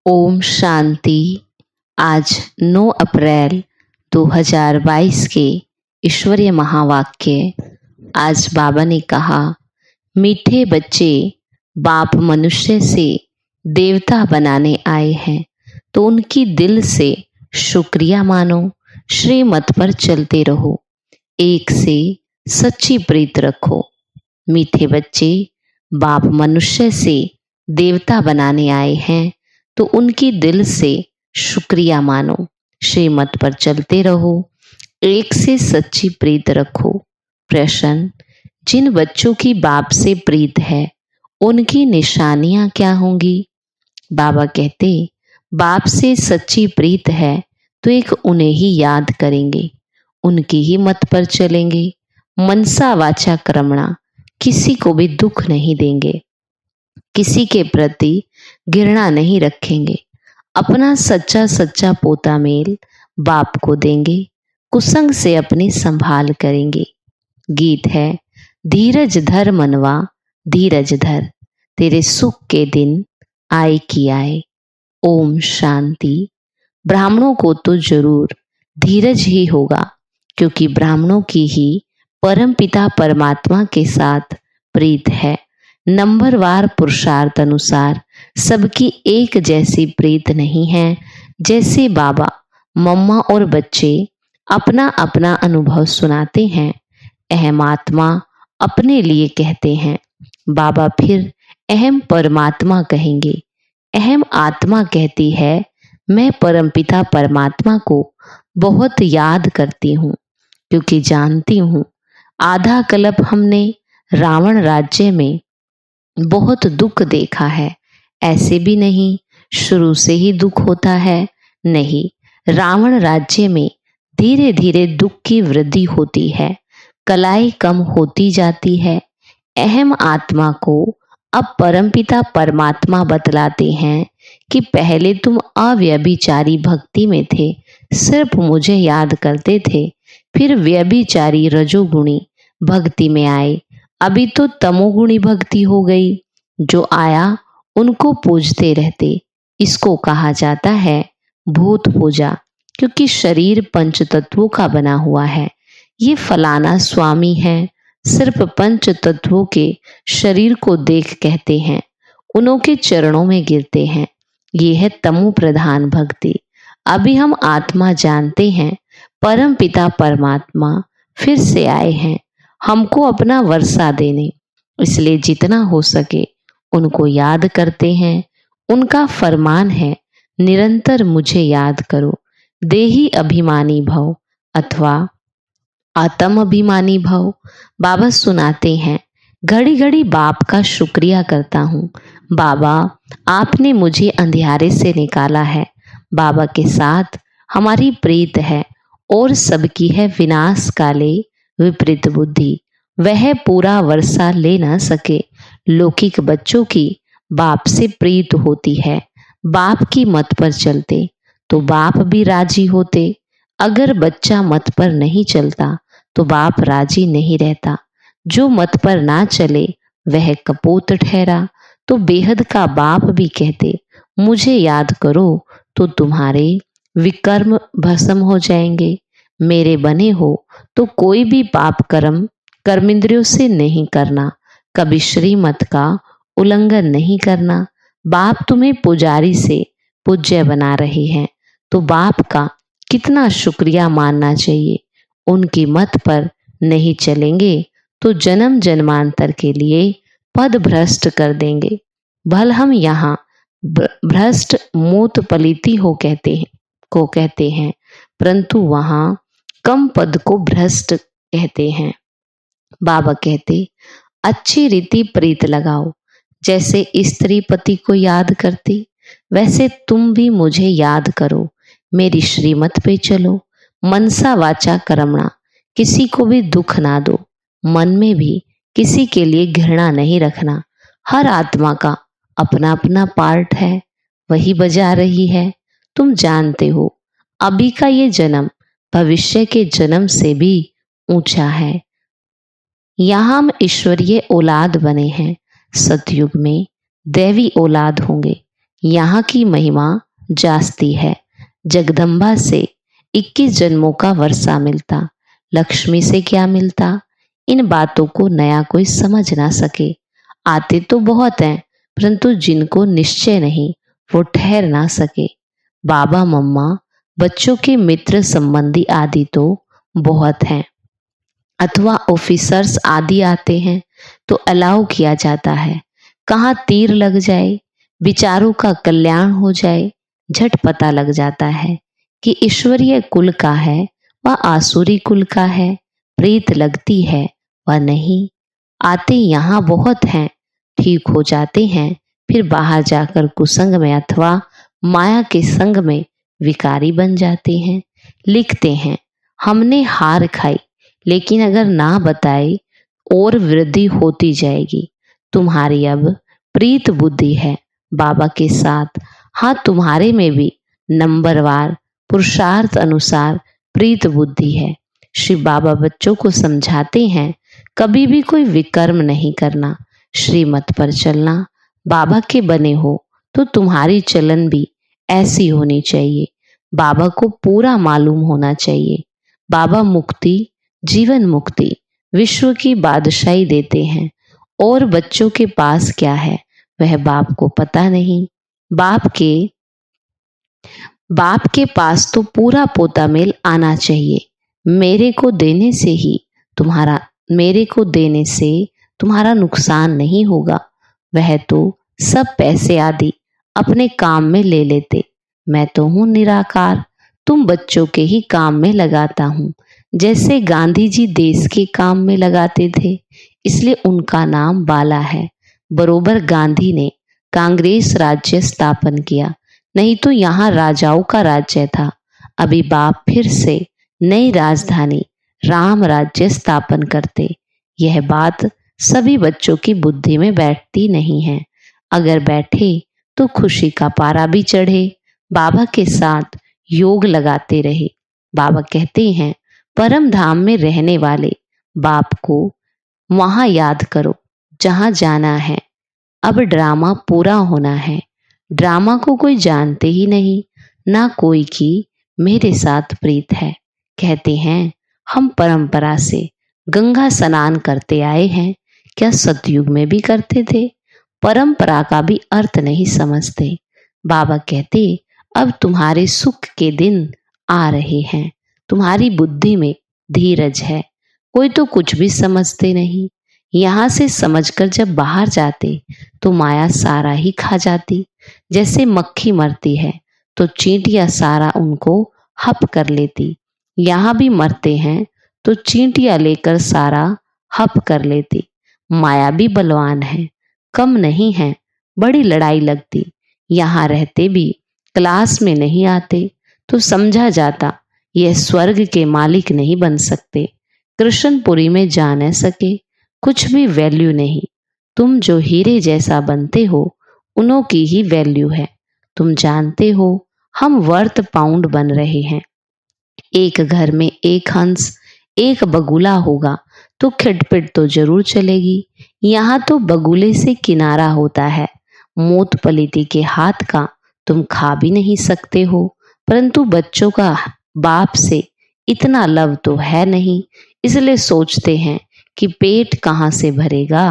ओम शांति। आज 9 अप्रैल 2022 के ईश्वरीय महावाक्य। आज बाबा ने कहा, मीठे बच्चे, बाप मनुष्य से देवता बनाने आए हैं तो उनकी दिल से शुक्रिया मानो, श्रीमत पर चलते रहो, एक से सच्ची प्रीत रखो। मीठे बच्चे, बाप मनुष्य से देवता बनाने आए हैं तो उनकी दिल से शुक्रिया मानो, श्रीमत पर चलते रहो, एक से सच्ची प्रीत रखो। प्रश्न, जिन बच्चों की बाप से प्रीत है उनकी निशानियां क्या होंगी? बाबा कहते, बाप से सच्ची प्रीत है तो एक उन्हें ही याद करेंगे, उनकी ही मत पर चलेंगे, मनसा वाचा कर्मणा, किसी को भी दुख नहीं देंगे, किसी के प्रति घृणा नहीं रखेंगे, अपना सच्चा सच्चा पोता मेल बाप को देंगे, कुसंग से अपनी संभाल करेंगे। गीत है, धीरज धर मनवा धीरज धर, तेरे सुख के दिन आए कि आए। ओम शांति। ब्राह्मणों को तो जरूर धीरज ही होगा, क्योंकि ब्राह्मणों की ही परमपिता परमात्मा के साथ प्रीत है। नंबरवार पुरुषार्थ अनुसार सबकी एक जैसी प्रीत नहीं है। जैसे बाबा, मम्मा और बच्चे अपना अपना अनुभव सुनाते हैं, अहम आत्मा अपने लिए कहते हैं, बाबा फिर अहम परमात्मा कहेंगे। अहम आत्मा कहती है, मैं परमपिता परमात्मा को बहुत याद करती हूँ, क्योंकि जानती हूँ आधा कल्प हमने रावण राज्य में बहुत दुख देखा है। ऐसे भी नहीं शुरू से ही दुख होता है, नहीं, रावण राज्य में धीरे धीरे दुख की वृद्धि होती है, कलाई कम होती जाती है। अहम आत्मा को अब परमपिता परमात्मा बतलाते हैं कि पहले तुम अव्यभिचारी भक्ति में थे, सिर्फ मुझे याद करते थे, फिर व्यभिचारी रजोगुणी भक्ति में आए, अभी तो तमोगुणी भक्ति हो गई। जो आया उनको पूजते रहते, इसको कहा जाता है भूत पूजा, क्योंकि शरीर पंच तत्वों का बना हुआ है। ये फलाना स्वामी है, सिर्फ पंच तत्वों के शरीर को देख कहते हैं, उनके चरणों में गिरते हैं। ये है तमो प्रधान भक्ति। अभी हम आत्मा जानते हैं, परम पिता परमात्मा फिर से आए हैं हमको अपना वर्षा देने, इसलिए जितना हो सके उनको याद करते हैं। उनका फरमान है, निरंतर मुझे याद करो, देही अभिमानी भव अथवा आत्म अभिमानी भव। बाबा सुनाते हैं, घड़ी घड़ी बाप का शुक्रिया करता हूँ। बाबा, आपने मुझे अंधियारे से निकाला है। बाबा के साथ हमारी प्रीत है और सबकी है विनाश काले विपरीत बुद्धि। वह पूरा वर्षा ले ना सके। लौकिक बच्चों की बाप से प्रीत होती है, बाप की मत पर चलते तो बाप भी राजी होते। अगर बच्चा मत पर नहीं चलता तो बाप राजी नहीं रहता। जो मत पर ना चले वह कपूत ठहरा। तो बेहद का बाप भी कहते, मुझे याद करो तो तुम्हारे विकर्म भस्म हो जाएंगे। मेरे बने हो तो कोई भी पाप कर्म कर्मेंद्रियों से नहीं करना, कभी श्रीमत का उल्लंघन नहीं करना। बाप तुम्हें पुजारी से पूज्य बना रहे हैं तो बाप का कितना शुक्रिया मानना चाहिए। उनकी मत पर नहीं चलेंगे तो जन्म जन्मांतर के लिए पद भ्रष्ट कर देंगे। भल हम यहाँ भ्रष्ट मूत पलिति हो कहते हैं, परंतु वहाँ कम पद को भ्रष्ट कहते हैं। बाबा कहते, अच्छी रीति प्रीत लगाओ। जैसे स्त्री पति को याद करती, वैसे तुम भी मुझे याद करो, मेरी श्रीमत पे चलो। मनसा वाचा कर्मणा, किसी को भी दुख ना दो, मन में भी किसी के लिए घृणा नहीं रखना। हर आत्मा का अपना अपना पार्ट है, वही बजा रही है। तुम जानते हो अभी का ये जन्म भविष्य के जन्म से भी ऊंचा है। यहाँ हम ईश्वरीय औलाद बने हैं, सतयुग में दैवी औलाद होंगे। यहाँ की महिमा जास्ती है। जगदम्बा से 21 जन्मों का वर्षा मिलता, लक्ष्मी से क्या मिलता। इन बातों को नया कोई समझ ना सके। आते तो बहुत हैं, परंतु जिनको निश्चय नहीं वो ठहर ना सके। बाबा मम्मा, बच्चों के मित्र संबंधी आदि तो बहुत हैं, अथवा ऑफिसर्स आदि आते हैं तो अलाउ किया जाता है। कहाँ तीर लग जाए, विचारों का कल्याण हो जाए, झट पता लग जाता है कि ईश्वरीय कुल का है व आसुरी कुल का है, प्रीत लगती है व नहीं। आते यहाँ बहुत हैं, ठीक हो जाते हैं, फिर बाहर जाकर कुसंग में अथवा माया के संग में विकारी बन जाते हैं। लिखते हैं, हमने हार खाई, लेकिन अगर ना बताए और वृद्धि होती जाएगी। तुम्हारी अब प्रीत बुद्धि है बाबा के साथ। हाँ, तुम्हारे में भी नंबरवार पुरुषार्थ अनुसार प्रीत बुद्धि है। श्री बाबा बच्चों को समझाते हैं, कभी भी कोई विकर्म नहीं करना, श्रीमत पर चलना। बाबा के बने हो तो तुम्हारी चलन भी ऐसी होनी चाहिए। बाबा को पूरा मालूम होना चाहिए। बाबा मुक्ति, जीवन मुक्ति, विश्व की बादशाही देते हैं, और बच्चों के पास क्या है वह बाप को पता नहीं। बाप के पास तो पूरा पोता मेल आना चाहिए। मेरे को देने से तुम्हारा नुकसान नहीं होगा। वह तो सब पैसे आदि अपने काम में ले लेते। मैं तो हूं निराकार, तुम बच्चों के ही काम में लगाता हूं। जैसे गांधी जी देश के काम में लगाते थे, इसलिए उनका नाम बाला है। बरोबर गांधी ने कांग्रेस राज्य स्थापन किया, नहीं तो यहाँ राजाओं का राज्य था। अभी बाप फिर से नई राजधानी राम राज्य स्थापन करते। यह बात सभी बच्चों की बुद्धि में बैठती नहीं है। अगर बैठे तो खुशी का पारा भी चढ़े। बाबा के साथ योग लगाते रहे। बाबा कहते हैं, परम धाम में रहने वाले बाप को वहां याद करो जहां जाना है। अब ड्रामा पूरा होना है। ड्रामा को कोई जानते ही नहीं, ना कोई की मेरे साथ प्रीत है। कहते हैं, हम परंपरा से गंगा स्नान करते आए हैं। क्या सतयुग में भी करते थे? परंपरा का भी अर्थ नहीं समझते। बाबा कहते, अब तुम्हारे सुख के दिन आ रहे हैं। तुम्हारी बुद्धि में धीरज है। कोई तो कुछ भी समझते नहीं। यहाँ से समझकर जब बाहर जाते तो माया सारा ही खा जाती। जैसे मक्खी मरती है तो चींटियां सारा उनको हप कर लेती। यहाँ भी मरते हैं तो चींटियां लेकर सारा हप कर लेती। माया भी बलवान है, कम नहीं है, बड़ी लड़ाई लगती। यहाँ रहते भी क्लास में नहीं आते तो समझा जाता यह स्वर्ग के मालिक नहीं बन सकते। कृष्णपुरी में जा न सके, कुछ भी वैल्यू नहीं। तुम जो हीरे जैसा बनते हो उन्हों की ही वैल्यू है। तुम जानते हो हम वर्थ पाउंड बन रहे हैं। एक घर में एक हंस, एक बगुला होगा तो खिटपिट तो जरूर चलेगी। यहाँ तो बगुले से किनारा होता है। मोत पलीती के हाथ का तुम खा भी नहीं सकते हो, परंतु बच्चों का बाप से इतना लव तो है नहीं, इसलिए सोचते हैं कि पेट कहाँ से भरेगा।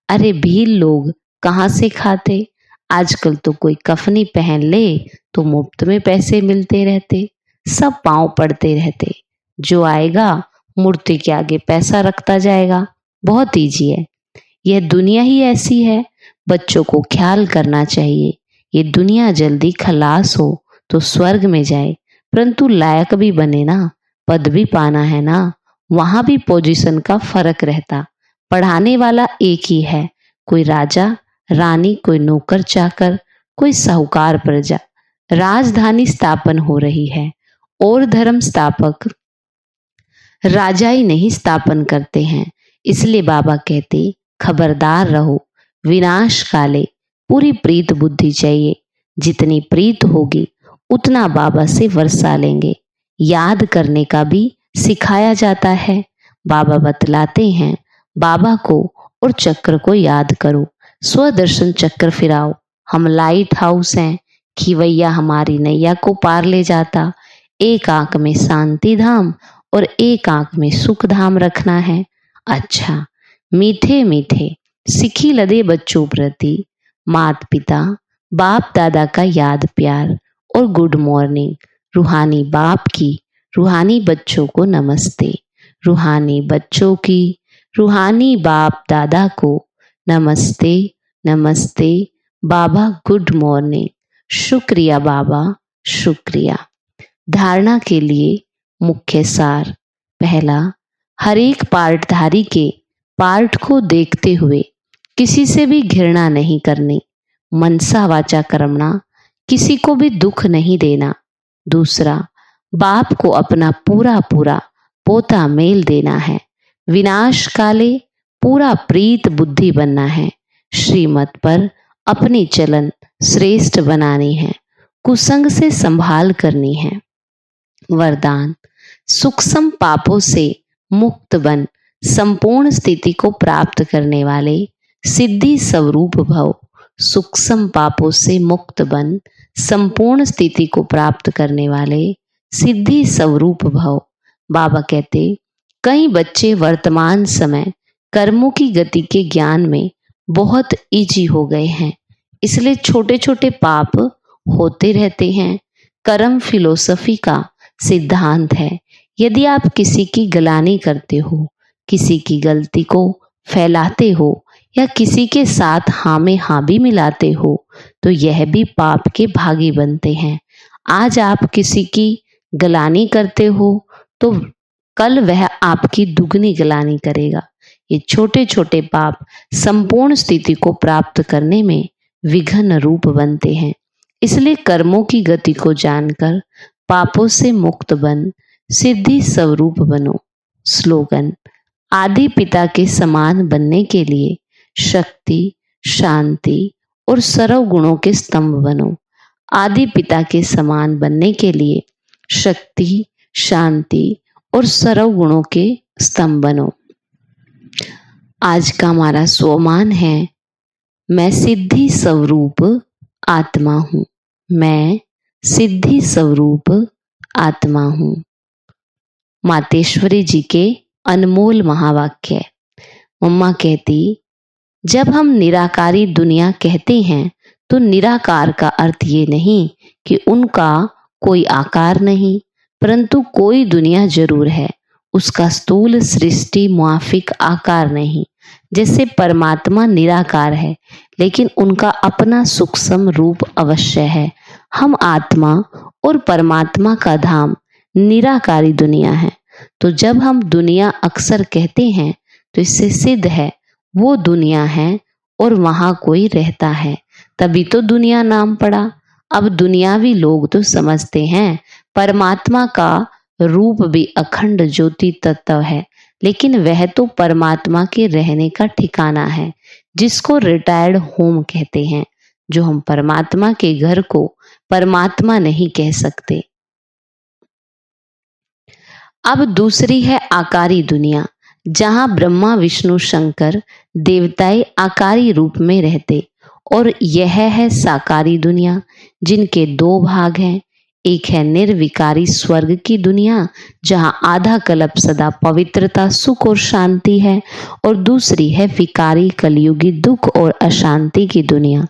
अरे भील लोग कहाँ से खाते। आजकल तो कोई कफनी पहन ले तो मुफ्त में पैसे मिलते रहते, सब पांव पड़ते रहते। जो आएगा मूर्ति के आगे पैसा रखता जाएगा। बहुत ईजी है। यह दुनिया ही ऐसी है। बच्चों को ख्याल करना चाहिए। ये दुनिया जल्दी खलास हो तो स्वर्ग में जाए, परंतु लायक भी बने ना, पद भी पाना है ना। वहां भी पोजीशन का फर्क रहता। पढ़ाने वाला एक ही है, कोई राजा रानी, कोई नौकर चाकर, कोई साहूकार प्रजा। राजधानी स्थापन हो रही है और धर्म स्थापक राजा ही नहीं स्थापन करते हैं। इसलिए बाबा कहते, खबरदार रहो, विनाश काले पूरी प्रीत बुद्धि चाहिए। जितनी प्रीत होगी उतना बाबा से वर्षा लेंगे। याद करने का भी सिखाया जाता है। बाबा बतलाते हैं, बाबा को और चक्र को याद करो। स्वदर्शन चक्र फिराओ, हम लाइट हाउस हैं, खिवैया हमारी नैया को पार ले जाता। एक आंख में शांति धाम और एक आंख में सुख धाम रखना है। अच्छा, मीठे मीठे सिखी लदे बच्चों प्रति माता पिता बाप दादा का याद प्यार और गुड मॉर्निंग। रूहानी बाप की रूहानी बच्चों को नमस्ते। रूहानी बच्चों की रूहानी बाप दादा को नमस्ते नमस्ते। बाबा गुड मॉर्निंग। शुक्रिया बाबा, शुक्रिया। धारणा के लिए मुख्य सार। पहला, हर एक पार्टधारी के पार्ट को देखते हुए किसी से भी घृणा नहीं करनी। मनसा वाचा कर्मणा, किसी को भी दुख नहीं देना। दूसरा, बाप को अपना पूरा पूरा पोता मेल देना है। विनाश काले पूरा प्रीत बुद्धि बनना है। श्रीमत पर अपनी चलन श्रेष्ठ बनानी है। कुसंग से संभाल करनी है। वरदान, सूक्ष्म पापों से मुक्त बन संपूर्ण स्थिति को प्राप्त करने वाले सिद्धि स्वरूप भव। सूक्ष्म पापों से मुक्त बन संपूर्ण स्थिति को प्राप्त करने वाले सिद्धि स्वरूप भव। बाबा कहते, कई बच्चे वर्तमान समय कर्मों की गति के ज्ञान में बहुत इजी हो गए हैं, इसलिए छोटे छोटे पाप होते रहते हैं। कर्म फिलोसफी का सिद्धांत है, यदि आप किसी की गलानी करते हो, किसी की गलती को फैलाते हो या किसी के साथ हाँ में हाँ भी मिलाते हो तो यह भी पाप के भागी बनते हैं। आज आप किसी की गलानी करते हो तो कल वह आपकी दुगनी गलानी करेगा। ये छोटे छोटे पाप संपूर्ण स्थिति को प्राप्त करने में विघ्न रूप बनते हैं। इसलिए कर्मों की गति को जानकर पापों से मुक्त बन सिद्धि स्वरूप बनो। स्लोगन, आदि पिता के समान बनने के लिए शक्ति, शांति और सर्व गुणों के स्तंभ बनो। आदि पिता के समान बनने के लिए शक्ति, शांति और सर्व गुणों के स्तंभ बनो। आज का हमारा स्वमान है, मैं सिद्धि स्वरूप आत्मा हूँ। मैं सिद्धि स्वरूप आत्मा हूँ। मातेश्वरी जी के अनमोल महावाक्य। मम्मा कहती, जब हम निराकारी दुनिया कहते हैं तो निराकार का अर्थ ये नहीं कि उनका कोई आकार नहीं, परंतु कोई दुनिया जरूर है, उसका स्थूल सृष्टि मुआफिक आकार नहीं। जैसे परमात्मा निराकार है लेकिन उनका अपना सूक्ष्म रूप अवश्य है। हम आत्मा और परमात्मा का धाम निराकारी दुनिया है। तो जब हम दुनिया अक्सर कहते हैं तो इससे सिद्ध है वो दुनिया है और वहां कोई रहता है, तभी तो दुनिया नाम पड़ा। अब दुनियावी लोग तो समझते हैं परमात्मा का रूप भी अखंड ज्योति तत्व है, लेकिन वह तो परमात्मा के रहने का ठिकाना है, जिसको रिटायर्ड होम कहते हैं। जो हम परमात्मा के घर को परमात्मा नहीं कह सकते। अब दूसरी है आकारी दुनिया, जहां ब्रह्मा विष्णु शंकर देवताएं आकारी रूप में रहते। और यह है साकारी दुनिया, जिनके दो भाग हैं। एक है निर्विकारी स्वर्ग की दुनिया, जहां आधा कल्प सदा पवित्रता, सुख और शांति है, और दूसरी है विकारी कलयुगी दुख और अशांति की दुनिया।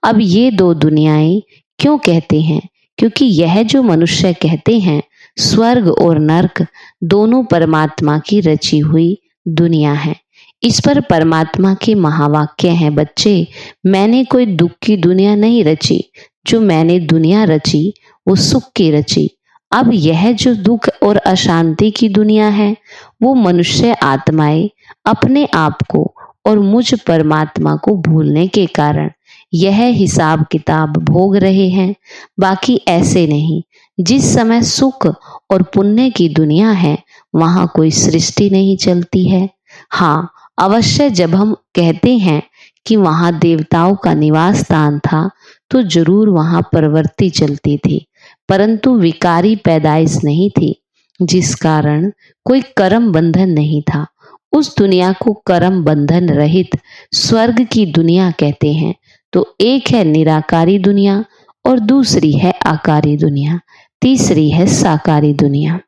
अब ये दो दुनियाएं क्यों कहते हैं? क्योंकि यह जो मनुष्य कहते हैं स्वर्ग और नरक दोनों परमात्मा की रची हुई दुनिया है। इस पर परमात्मा के महावाक्य हैं, बच्चे मैंने कोई दुख की दुनिया नहीं रची, जो मैंने दुनिया रची वो सुख की रची। अब यह जो दुख और अशांति की दुनिया है वो मनुष्य आत्माएं अपने आप को और मुझ परमात्मा को भूलने के कारण यह हिसाब किताब भोग रहे हैं। बाकी ऐसे नहीं। जिस समय सुख और पुण्य की दुनिया है वहां कोई सृष्टि नहीं चलती है। हाँ, अवश्य जब हम कहते हैं कि वहां देवताओं का निवास स्थान था तो जरूर वहां प्रवृत्ति चलती थी, परंतु विकारी पैदाइश नहीं थी, जिस कारण कोई कर्म बंधन नहीं था। उस दुनिया को कर्म बंधन रहित स्वर्ग की दुनिया कहते हैं, तो एक है निराकारी दुनिया और दूसरी है आकारी दुनिया, तीसरी है साकारी दुनिया।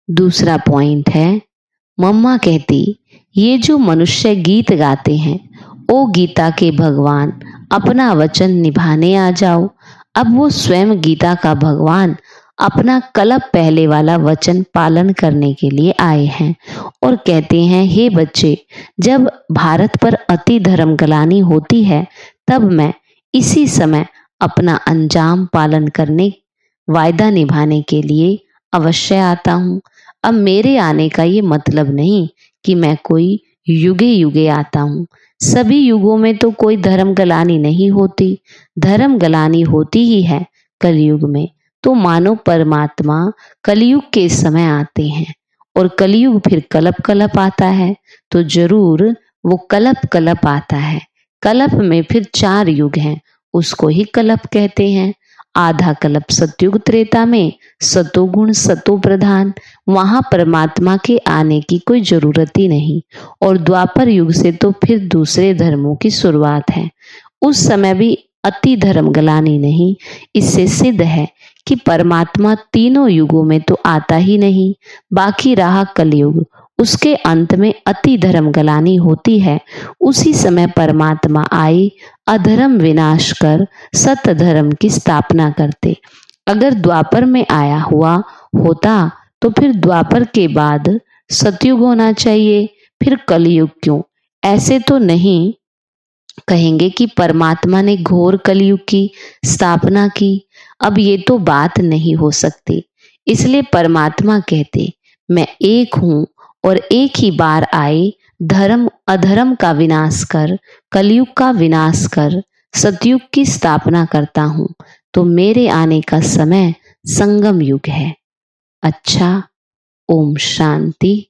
दूसरा पॉइंट है, मम्मा कहती ये जो मनुष्य गीत गाते हैं ओ गीता के भगवान अपना वचन निभाने आ जाओ। अब वो स्वयं गीता का भगवान अपना कल्प पहले वाला वचन पालन करने के लिए आए हैं और कहते हैं, हे बच्चे, जब भारत पर अति धर्म गलानी होती है तब मैं इसी समय अपना अंजाम पालन करने, वायदा निभाने के लिए अवश्य आता हूँ। अब मेरे आने का ये मतलब नहीं कि मैं कोई युगे युगे आता हूँ। सभी युगों में तो कोई धर्म गलानी नहीं होती, धर्म गलानी होती ही है कलयुग में। तो मानो परमात्मा कलयुग के समय आते हैं और कलयुग फिर कलप कलप आता है, तो जरूर वो कलप कलप आता है। कलप में फिर 4 युग हैं, उसको ही कलप कहते हैं। आधा कल्प सतयुग त्रेता में सतोगुण सतो प्रधान, वहां परमात्मा के आने की कोई जरूरत ही नहीं। और द्वापर युग से तो फिर दूसरे धर्मों की शुरुआत है। उस समय भी अति धर्म गलानी नहीं। इससे सिद्ध है कि परमात्मा तीनों युगों में तो आता ही नहीं। बाकी रहा कलयुग, उसके अंत में अति धर्म गलानी होती है। उसी समय परमात्मा आए, अधर्म विनाश कर सत धर्म की स्थापना करते। अगर द्वापर में आया हुआ होता तो फिर द्वापर के बाद सतयुग होना चाहिए, फिर कलयुग क्यों? ऐसे तो नहीं कहेंगे कि परमात्मा ने घोर कलयुग की स्थापना की। अब ये तो बात नहीं हो सकती। इसलिए परमात्मा कहते, मैं एक हूं और एक ही बार आए, धर्म अधर्म का विनाश कर, कलयुग का विनाश कर, सतयुग की स्थापना करता हूं। तो मेरे आने का समय संगम युग है। अच्छा, ओम शांति।